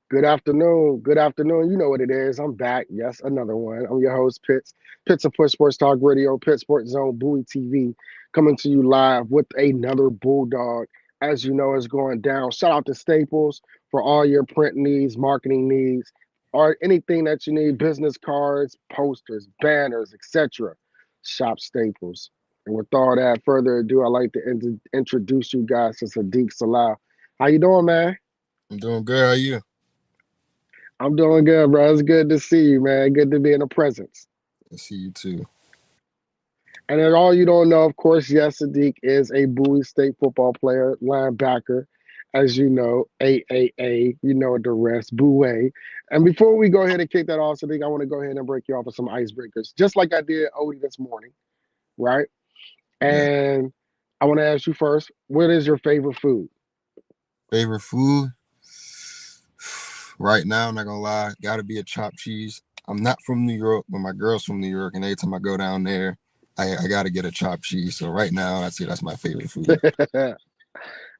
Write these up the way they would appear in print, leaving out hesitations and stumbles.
Good afternoon. Good afternoon. You know what it is. I'm back. Yes, another one. I'm your host, Pitts. Pitts of Push Sports Talk Radio, Pitt Sports Zone, Bowie TV, coming to you live with another Bulldog. As you know, is going down. Shout out to Staples for all your print needs, marketing needs, or anything that you need, business cards, posters, banners, etc. Shop Staples. And with all that further ado, I'd like to introduce you guys to Sadiq Salawu. How you doing, man? I'm doing good. How are you? I'm doing good, bro. It's good to see you, man. Good to be in the presence. I see you too. And then all you don't know, of course, yes, Sadiq is a Bowie State football player, linebacker, as you know, AAA, you know the rest, Bowie. And before we go ahead and kick that off, Sadiq, I want to go ahead and break you off with some icebreakers, just like I did Odie this morning, right? Yeah. And I want to ask you first, what is your favorite food? Favorite food? Right now, I'm not gonna lie, gotta be a chopped cheese. I'm not from New York, but my girl's from New York, and every time I go down there, I gotta get a chopped cheese. So right now, I'd say that's my favorite food.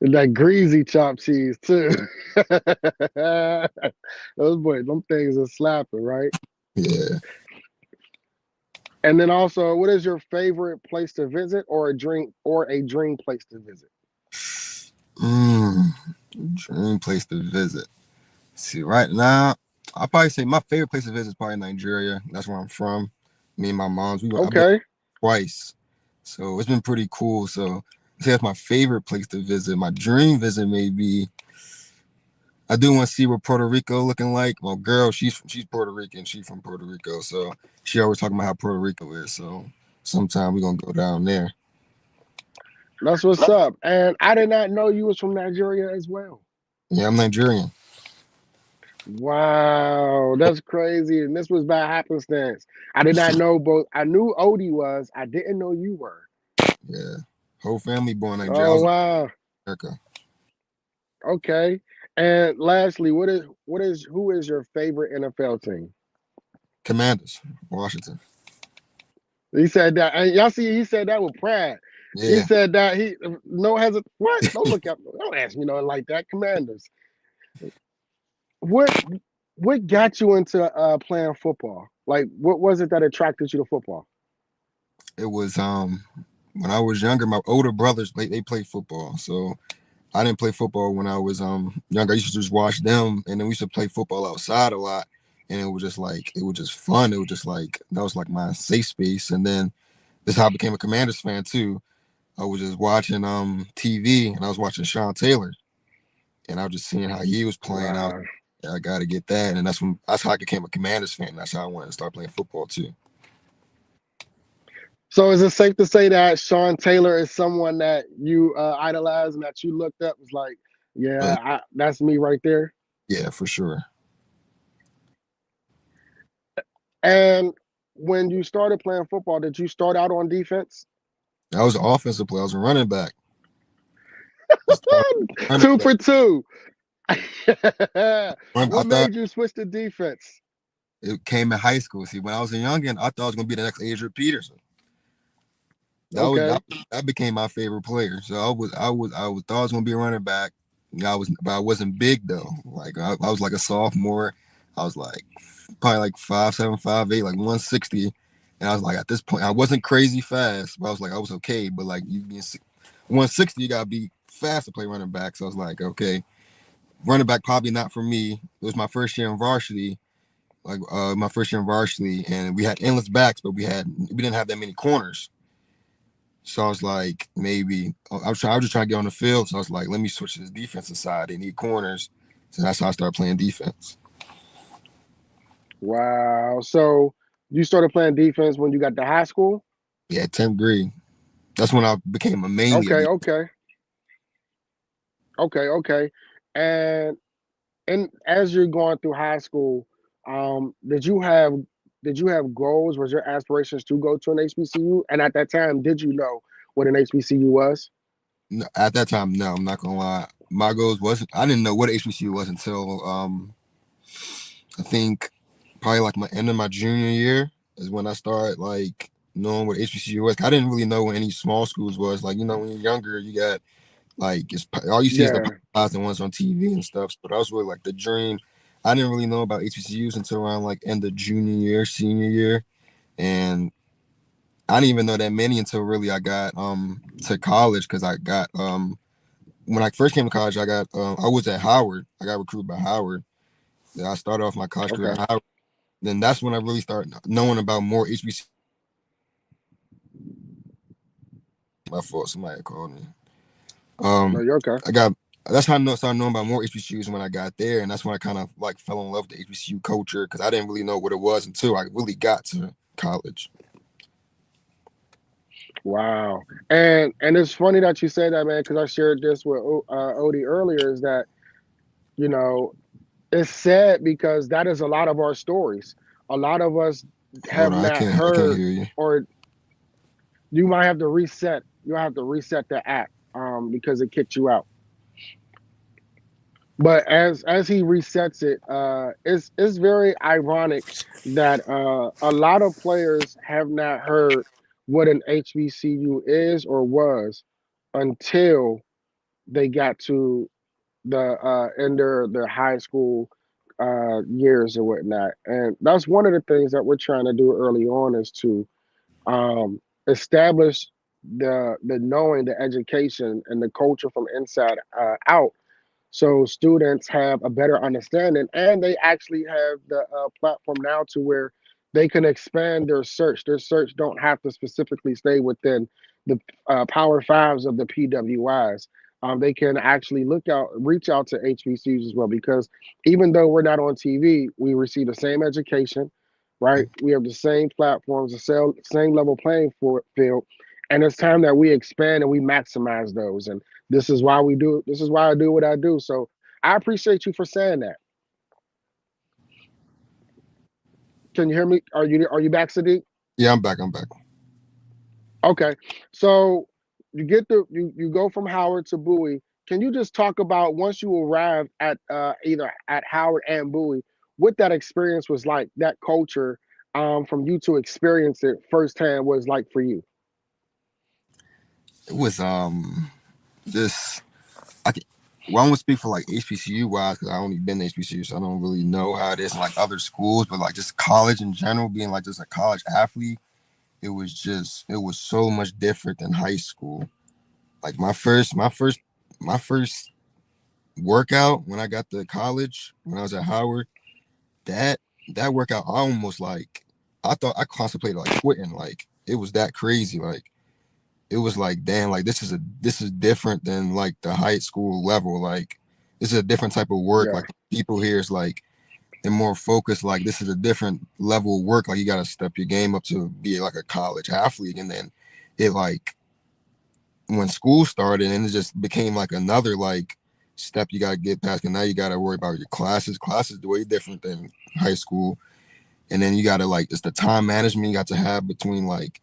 That greasy chopped cheese too. Those boys, them things are slapping, right? Yeah. And then also, what is your favorite place to visit or a dream place to visit? Mm, dream place to visit. See, right now, I'll probably say my favorite place to visit is probably Nigeria. That's where I'm from. Me and my mom's. I've been Okay. twice, so it's been pretty cool. So I say that's my favorite place to visit. My dream visit may be. I do want to see what Puerto Rico looking like. Well, girl, she's Puerto Rican. She's from Puerto Rico, so she always talking about how Puerto Rico is. So sometime we're gonna go down there. That's what's up. And I did not know you was from Nigeria as well. Yeah, I'm Nigerian. Wow, that's crazy. And this was by happenstance. I did not know both. I knew Odie was. I didn't know you were. Yeah, whole family born in Nigeria. I Oh was in wow. America. Okay. And lastly, what is who is your favorite NFL team? Commanders, Washington. He said that, and y'all see, he said that with pride. He Yeah. said that he no hesitant. What? Don't look up. Don't ask me nothing like that. Commanders. What what got you into playing football? Like, what was it that attracted you to football? It was when I was younger, my older brothers they played football. So I didn't play football when I was younger. I used to just watch them, and then we used to play football outside a lot. And it was just fun. It was just like that was like my safe space. And then this is how I became a Commanders fan too. I was just watching TV, and I was watching Sean Taylor, and I was just seeing how he was playing. Wow. I got to get that, and that's how I became a Commanders fan. That's how I wanted to start playing football too. So is it safe to say that Sean Taylor is someone that you idolize and that you looked up? Was like, Uh, yeah, that's me right there. yeah, for sure. And when you started playing football, did you start out on defense? I was an offensive player. I was a running back. I started running Two back. for two. I What thought made you switch to defense? it came in high school. See, when I was a youngin, I thought I was gonna be the next Adrian Peterson. Okay. That became my favorite player. So I thought I was gonna be a running back. But I wasn't big though. Like I was like a sophomore. I was like probably like 5'7", 5'8", like 160. And I was like, at this point, I wasn't crazy fast, but I was like, I was okay. But like you being 160, you gotta be fast to play running back. So I was like, okay, running back probably not for me. It was my first year in varsity, my first year in varsity, and we had endless backs, but we didn't have that many corners. So I was like, maybe I was just trying to get on the field. So I was like, let me switch to this defensive side. They need corners. So that's how I started playing defense. Wow. So you started playing defense when you got to high school? Yeah, 10th grade. That's when I became a mainly a Okay, defense. okay, okay. And as you're going through high school, did you have goals? Was your aspirations to go to an HBCU? And at that time, did you know what an HBCU was? At that time, no, I'm not gonna lie. My goals wasn't. I didn't know what HBCU was until I think probably like my end of my junior year is when I started like knowing what HBCU was. I didn't really know what any small schools was. Like when you're younger, you got like all you see is the Yeah, podcasts and ones on TV and stuff. So that was really like the dream. I didn't really know about HBCUs until around like end of junior year, senior year, and I didn't even know that many until really I got to college because I got when I first came to college I was at Howard. I got recruited by Howard. Then I started off my college career Okay. at Howard. Then that's when I really started knowing about more HBC. My fault. Somebody called me. No, Um, you're okay. I got that's how I know started knowing about more HBCUs when I got there, and that's when I kind of like fell in love with the HBCU culture because I didn't really know what it was until I really got to college. Wow. And it's funny that you say that, man, because I shared this with Odie earlier. Is that you know it's sad because that is a lot of our stories. A lot of us Hold have on, not I can't heard, hear you. or you might have to reset. You have to reset the app because it kicked you out. But as he resets it, it's very ironic that a lot of players have not heard what an HBCU is or was until they got to the in their high school years or whatnot. And that's one of the things that we're trying to do early on is to establish the knowing, the education, and the culture from inside out so students have a better understanding and they actually have the platform now to where they can expand their search don't have to specifically stay within the power fives of the pwis. They can actually reach out to hbcus as well because even though we're not on tv we receive the same education, right? We have the same platforms, the same level playing field, and it's time that we expand and we maximize those. And this is why I do what I do. So I appreciate you for saying that. Can you hear me? Are you back, Sadiq? Yeah, I'm back. I'm back. Okay. So you go from Howard to Bowie. Can you just talk about once you arrived at either at Howard and Bowie, what that experience was like, that culture, from you to experience it firsthand was like for you? It was this I can. Well, I won't speak for like HBCU wise because I only been to HBCU, so I don't really know how it is in like other schools. But like just college in general, being like just a college athlete, it was so much different than high school. Like my first workout when I got to college when I was at Howard, that that workout I almost like I thought I contemplated like quitting. Like it was that crazy. Like it was like damn, like this is different than like the high school level. Like this is a different type of work. Yeah, Like people here is like they're more focused. Like this is a different level of work. Like you got to step your game up to be like a college athlete, and then it like when school started and it just became like another like step you got to get past. And now you got to worry about your classes. Classes way different than high school, and then you got to like it's the time management you got to have between like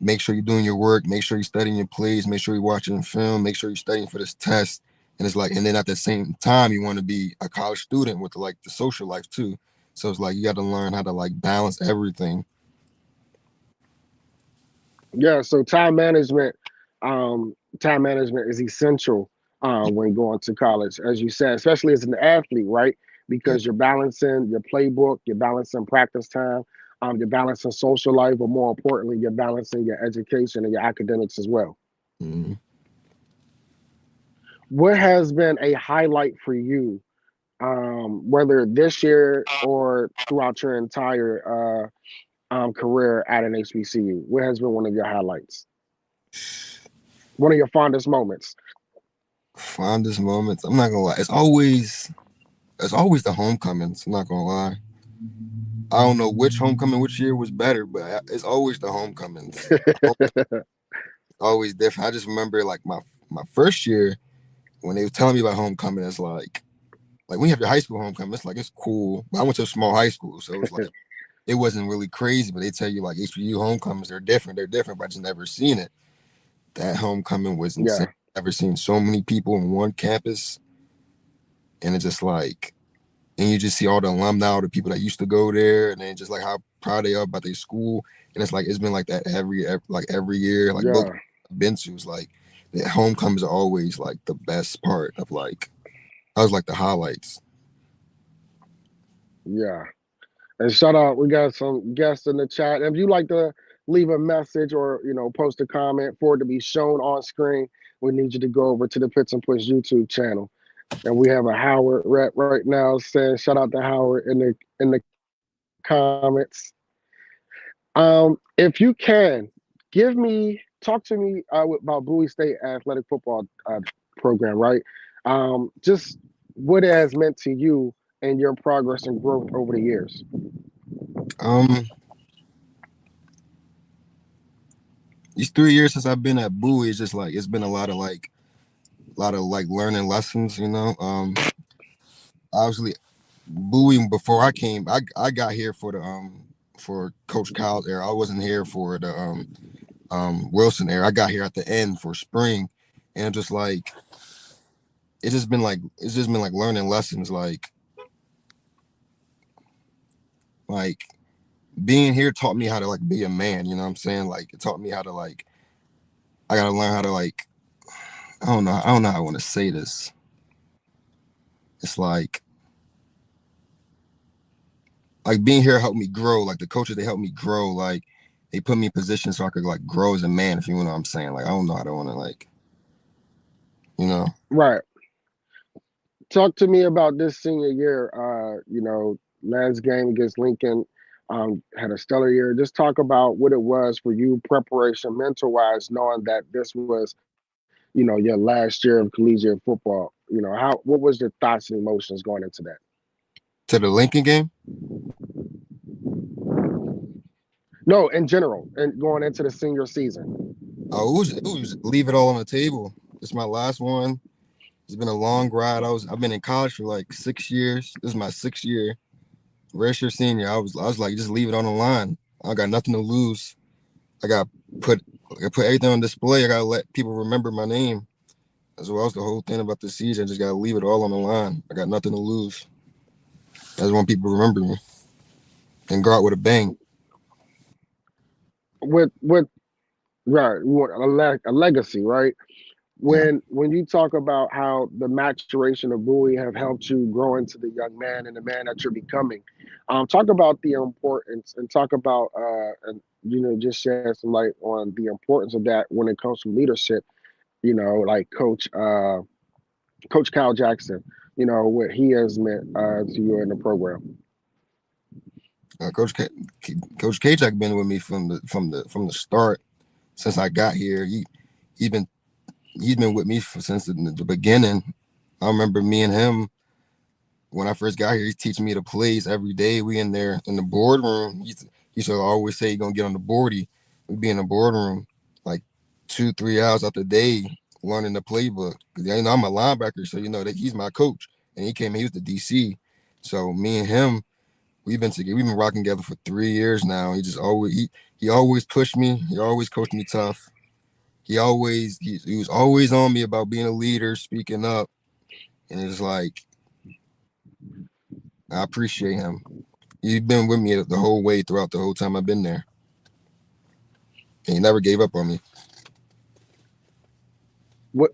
make sure you're doing your work, make sure you're studying your plays, make sure you're watching film, make sure you're studying for this test. And it's like, and then at the same time, you want to be a college student with like the social life too. So it's like you got to learn how to like balance everything. yeah. So time management is essential when going to college, as you said, especially as an athlete, right? Yeah. Because you're balancing your playbook, you're balancing practice time, you're balancing social life, but more importantly, you're balancing your education and your academics as well. Mm-hmm. What has been a highlight for you, whether this year or throughout your entire career at an HBCU? What has been one of your highlights? One of your fondest moments? Fondest moments. I'm not gonna lie. It's always the homecomings. I'm not gonna lie. I don't know which homecoming which year was better, but it's always the homecomings. Always different. I just remember like my first year when they were telling me about homecoming. It's like when you have your high school homecoming, it's like it's cool. But I went to a small high school, so it was like it wasn't really crazy. But they tell you like HBU homecomings, they're different. They're different, but I just never seen it. That homecoming was insane. Yeah, Never seen so many people on one campus, and it's just like, and you just see all the alumni, the people that used to go there, and then just like how proud they are about their school. And it's like it's been like that every year. Like both yeah. I've been to is like the homecomings are always like the best part of like I was like the highlights. Yeah. And shout out, we got some guests in the chat. If you like to leave a message or post a comment for it to be shown on screen, we need you to go over to the Pits and Push YouTube channel. And we have a Howard rep right now saying shout out to Howard in the comments. If you can, talk to me about Bowie State athletic football program, right? Just what it has meant to you and your progress and growth over the years. Um, these 3 years since I've been at Bowie, it's just like it's been a lot of learning lessons. Obviously Bowie before I came, I got here for Coach Kyle's era. I wasn't here for the Wilson era. I got here at the end for spring, and just like it's just been like learning lessons like being here taught me how to like be a man. You know what I'm saying? Like it taught me how to like I gotta learn how to like I don't know how I want to say this. It's like being here helped me grow. Like the coaches, they helped me grow. Like they put me in positions so I could like grow as a man. If you know what I'm saying. Like I don't know how to want to like you know. Right. Talk to me about this senior year. Last game against Lincoln, had a stellar year. Just talk about what it was for you, preparation, mental wise, knowing that this was, your last year of collegiate football. What was your thoughts and emotions going into that? To the Lincoln game. No, in general, and going into the senior season. It was leave it all on the table. It's my last one. It's been a long ride. I've been in college for like 6 years. This is my 6th year. Redshirt senior. I was like, just leave it on the line. I got nothing to lose. I got put I put everything on display. I gotta let people remember my name. As well as the whole thing about the season. I just gotta leave it all on the line. I got nothing to lose. I just want people to remember me and go out with a bang. With right, you want a legacy, right? Yeah. When you talk about how the maturation of Bowie have helped you grow into the young man and the man that you're becoming, talk about the importance and talk about and just shed some light on the importance of that when it comes to leadership. Like Coach Kyle Jackson. What he has meant to you in the program. Coach Coach Kajak been with me from the start since I got here. He's been he's been with me since the beginning. I remember me and him when I first got here. He's teaching me the plays every day. We in there in the boardroom. He used to always say, "You gonna get on the boardy." We be in the boardroom like 2-3 hours out the day learning the playbook. 'Cause, I'm a linebacker, so you know that he's my coach, and he came. He was the DC. So me and him, we've been together. We've been rocking together for 3 years now. He always pushed me. He always coached me tough. He was always on me about being a leader, speaking up, and it's like I appreciate him. He's been with me the whole way throughout the whole time I've been there, and he never gave up on me. What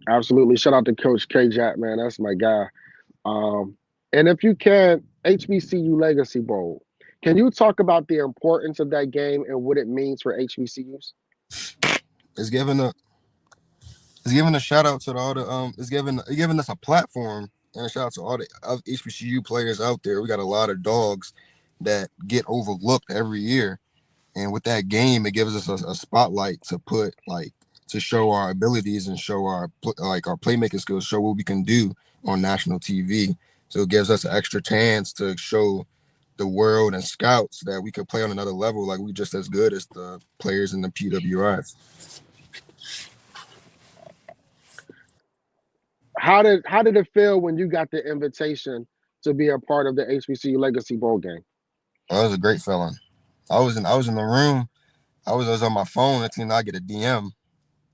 Absolutely. Shout out to Coach K Jack, man. That's my guy. And if you can, HBCU Legacy Bowl. Can you talk about the importance of that game and what it means for HBCUs? It's giving a shout out to all the it's giving us a platform and a shout out to all the HBCU players out there. We got a lot of dogs that get overlooked every year. And with that game, it gives us a spotlight to put like to show our abilities and show our playmaking skills, show what we can do on national TV. So it gives us an extra chance to show the world and scouts that we could play on another level, like we just as good as the players in the PWIs. How did it feel when you got the invitation to be a part of the HBCU Legacy Bowl game? That was a great feeling. I was in the room. I was on my phone. Next thing I get a DM.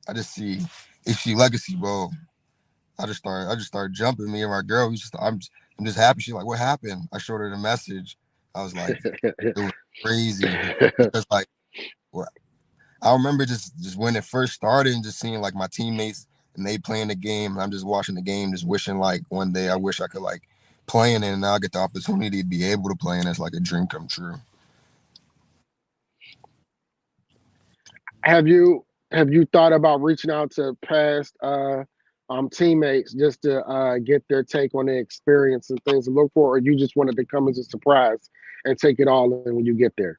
I just see HBCU Legacy Bowl. I just started jumping. Me and my girl. I'm just happy. She's like, "What happened?" I showed her the message. I was like, it was crazy. Because like, well, I remember just when it first started and just seeing like my teammates and they playing the game. And I'm just watching the game, just wishing like one day I wish I could like playing in, and now I get the opportunity to be able to play, and it's like a dream come true. Have you thought about reaching out to past teammates just to get their take on the experience and things to look for, or you just wanted to come as a surprise and take it all in when you get there?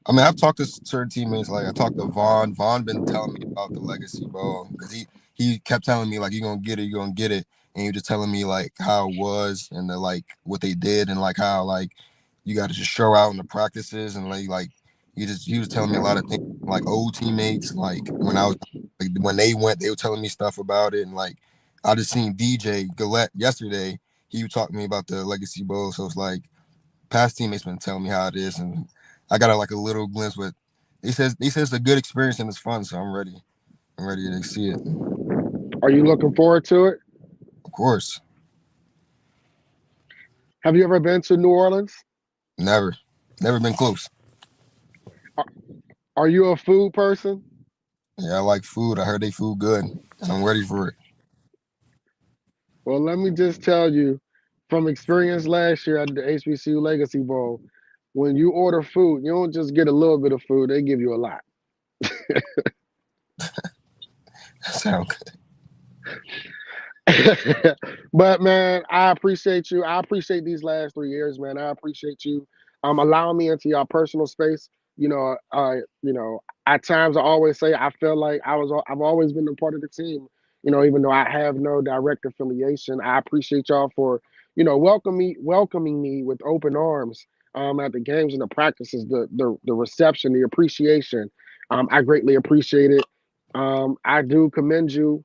I mean, I've talked to certain teammates. Like I talked to Vaughn. Vaughn been telling me about the legacy ball because he kept telling me like you're gonna get it, you're gonna get it, and he was just telling me like how it was and the like what they did and like how like you got to just show out in the practices and like he was telling me a lot of things like old teammates like when I was like when they went they were telling me stuff about it and like I just seen DJ Gillette yesterday. He was talking to me about the legacy bowl, so it's like past teammates been telling me how it is, and I got like a little glimpse. But he says it's a good experience and it's fun, so I'm ready. I'm ready to see it. Are you looking forward to it? Of course, Have you ever been to New Orleans? never, never been close. Are, are you a food person? Yeah, I like food. I heard they food good, and I'm ready for it. Well, let me just tell you from experience last year at the HBCU Legacy Bowl, when you order food, you don't just get a little bit of food, they give you a lot. That sound good. But man, I appreciate you. I appreciate these last 3 years, man. I appreciate you allowing me into your personal space. At times I always say I feel like I've always been a part of the team. Even though I have no direct affiliation, I appreciate y'all for welcoming me with open arms at the games and the practices, the reception, the appreciation. I greatly appreciate it. I do commend you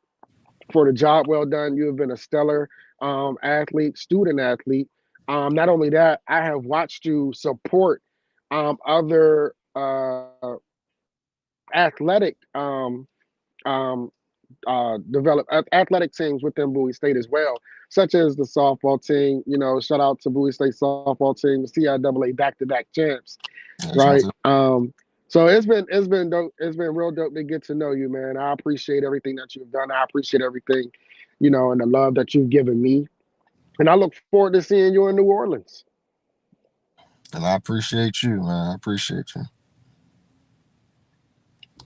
for the job well done. You have been a stellar athlete, student athlete. Not only that, I have watched you support other athletic develop athletic teams within Bowie State as well, such as the softball team. Shout out to Bowie State softball team, the CIAA back-to-back champs, Yeah, right? sounds good. So it's been dope. It's been real dope to get to know you, man. I appreciate everything that you've done. I appreciate everything, and the love that you've given me. And I look forward to seeing you in New Orleans. And I appreciate you, man. I appreciate you.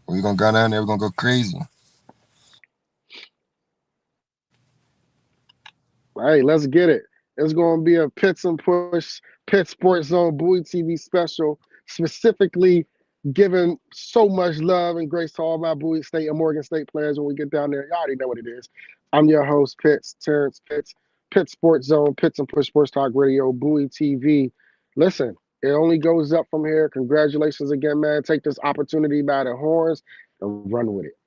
We're gonna go down there. We're gonna go crazy. Hey, let's get it. It's going to be a Pits and Push Pit Sports Zone Bowie TV special, specifically giving so much love and grace to all my Bowie State and Morgan State players when we get down there. Y'all already know what it is. I'm your host, Pitts, Terrence Pitts, Pit Sports Zone, Pits and Push Sports Talk Radio, Bowie TV. Listen, it only goes up from here. Congratulations again, man. Take this opportunity by the horns and run with it.